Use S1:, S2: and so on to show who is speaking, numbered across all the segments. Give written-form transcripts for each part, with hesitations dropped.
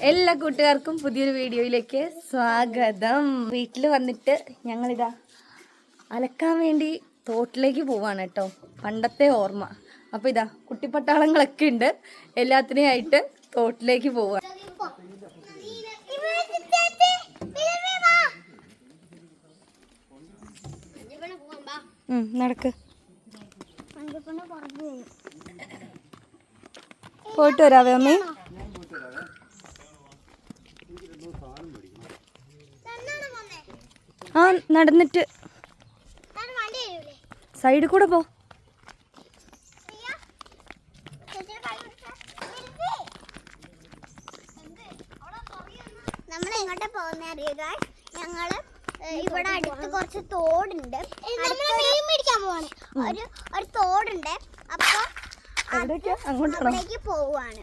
S1: എല്ലാ കൂട്ടുകാർക്കും പുതിയൊരു വീഡിയോയിലേക്ക് സ്വാഗതം. വീട്ടിൽ വന്നിട്ട് ഞങ്ങളിതാ അലക്കാൻ വേണ്ടി തോട്ടിലേക്ക് പോവാണ് കേട്ടോ. പണ്ടത്തെ ഓർമ്മ. അപ്പോൾ ഇതാ കുട്ടിപ്പട്ടാളങ്ങളൊക്കെ ഉണ്ട്. എല്ലാത്തിനെയും ആയിട്ട് തോട്ടിലേക്ക് പോവാ. നടക്ക്, പോയിട്ട് വരാവേ അമ്മേ. ആ നടന്നിട്ട് സൈഡിൽ കൂടെ പോ.
S2: നമ്മൾ എങ്ങോട്ടാ പോകുന്ന അറിയുക? ഞങ്ങള് ഇവിടെ അടുത്ത് കുറച്ച് തോടുണ്ട്, മീൻ പിടിക്കാൻ പോവാണ്. ഒരു തോടുണ്ട്, അപ്പൊ അങ്ങോട്ടേക്ക് പോവാണ്.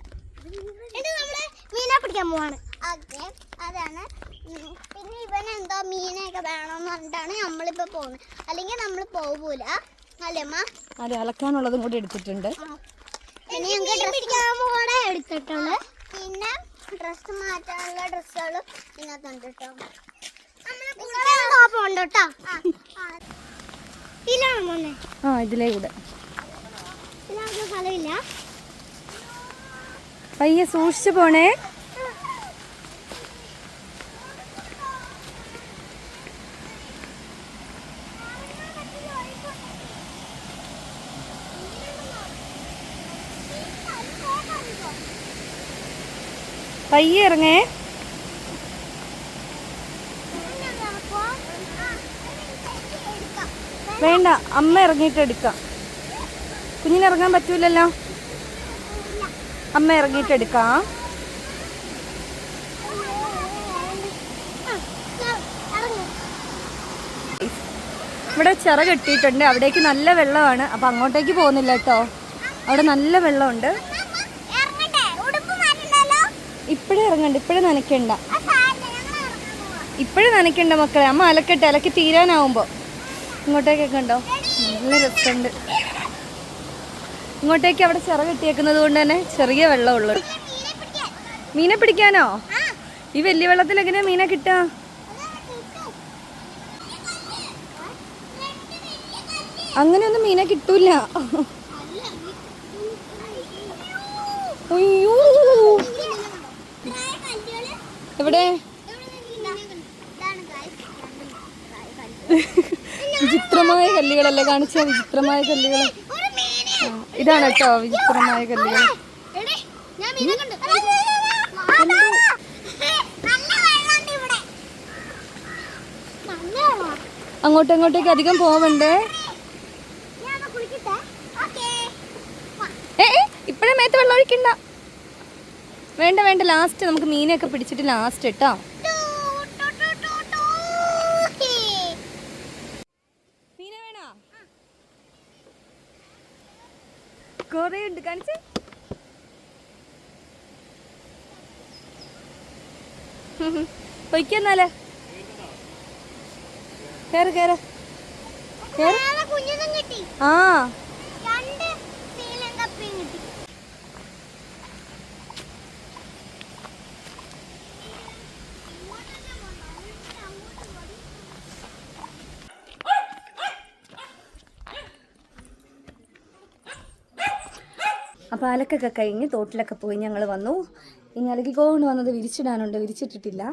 S2: നമ്മള് മീനെ പിടിക്കാൻ പോവാണ്. ഓക്കെ, അതാണ്. പിന്നെ ഇവനെന്തോ മീനൊക്കെ വേണമെന്ന് പറഞ്ഞിട്ടാണ് നമ്മളിപ്പോ പോകുന്നത്. അല്ലെങ്കിൽ നമ്മൾ പോകൂല അല്ലേ അമ്മ?
S1: അതെ, അലക്കാനുള്ളതും കൂടി എടുത്തിട്ടുണ്ട്.
S2: പിന്നെ ഞങ്ങൾക്ക് പിടിക്കാൻ പോകാൻ എടുത്തിട്ടുണ്ട്. പിന്നെ ഡ്രസ്സ് മാറ്റാനുള്ള ഡ്രസ്സുകളും ഇതിനകത്തുണ്ട് കേട്ടോ.
S1: ഇതിലേ കൂടെ
S2: സ്ഥലമില്ല.
S1: പയ്യെ സൂക്ഷിച്ചു പോണേ. പയ്യെ ഇറങ്ങേ. വേണ്ട, അമ്മ ഇറങ്ങിയിട്ട് എടുക്കാം. കുഞ്ഞിനിറങ്ങാൻ പറ്റൂലല്ലോ, അമ്മ ഇറങ്ങിയിട്ട് എടുക്കാം. ഇവിടെ ചിറ കെട്ടിയിട്ടുണ്ട്. അവിടേക്ക് നല്ല വെള്ളമാണ്. അപ്പം അങ്ങോട്ടേക്ക് പോകുന്നില്ല കേട്ടോ. അവിടെ നല്ല വെള്ളമുണ്ട്. ഇപ്പോഴേ ഇറങ്ങണ്ട, ഇപ്പോഴും നനയ്ക്കണ്ട, ഇപ്പോഴും നനയ്ക്കണ്ട മക്കളെ. അമ്മ അലക്കട്ടെ, അലക്കി തീരാനാവുമ്പോൾ. ഇങ്ങോട്ടേക്കൊക്കെ ഉണ്ടോ? നല്ല രസമുണ്ട്. ഇങ്ങോട്ടേക്ക് അവിടെ ചിറ കെട്ടിയേക്കുന്നത് കൊണ്ട് തന്നെ ചെറിയ വെള്ളമുള്ളൂ. മീനെ പിടിക്കാനോ? ഈ വലിയ വെള്ളത്തിൽ എങ്ങനെയാ മീനെ കിട്ടാ? അങ്ങനെയൊന്നും മീനെ കിട്ടൂല. അയ്യോ, എവിടെ? വിചിത്രമായ കല്ലുകളല്ലേ കാണിച്ച? വിചിത്രമായ കല്ലുകൾ. ഇതാണ് കേട്ടോ വിചിത്രമായ കല്ലുകൾ. അങ്ങോട്ടേക്ക് അധികം പോവണ്ടേ. ഇപ്പഴേ മേത്ത് വെള്ളം ഒഴിക്കണ്ട. വേണ്ട വേണ്ട, ലാസ്റ്റ് നമുക്ക് മീനൊക്കെ പിടിച്ചിട്ട് ലാസ്റ്റ് കേട്ടോ. മീനെ വേണോ? കൊറേ ഉണ്ട്, കാണിച്ചേ. പൊയ്ക്കെന്നാലേ. കേറ് കേറ് കേറ്. ആ അപ്പോൾ അലക്കൊക്കെ കഴിഞ്ഞ് തോട്ടിലൊക്കെ പോയി ഞങ്ങൾ വന്നു. ഇനി അലക്കിക്കൊണ്ട് വന്നത് വിരിച്ചിടാനുണ്ട്, വിരിച്ചിട്ടിട്ടില്ല.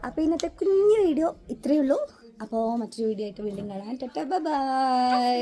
S1: അപ്പോൾ ഇന്നത്തെ കുഞ്ഞു വീഡിയോ ഇത്രയേ ഉള്ളൂ. അപ്പോൾ മറ്റൊരു വീഡിയോ ആയിട്ട് വീണ്ടും കാണാം. Tata, bye bye.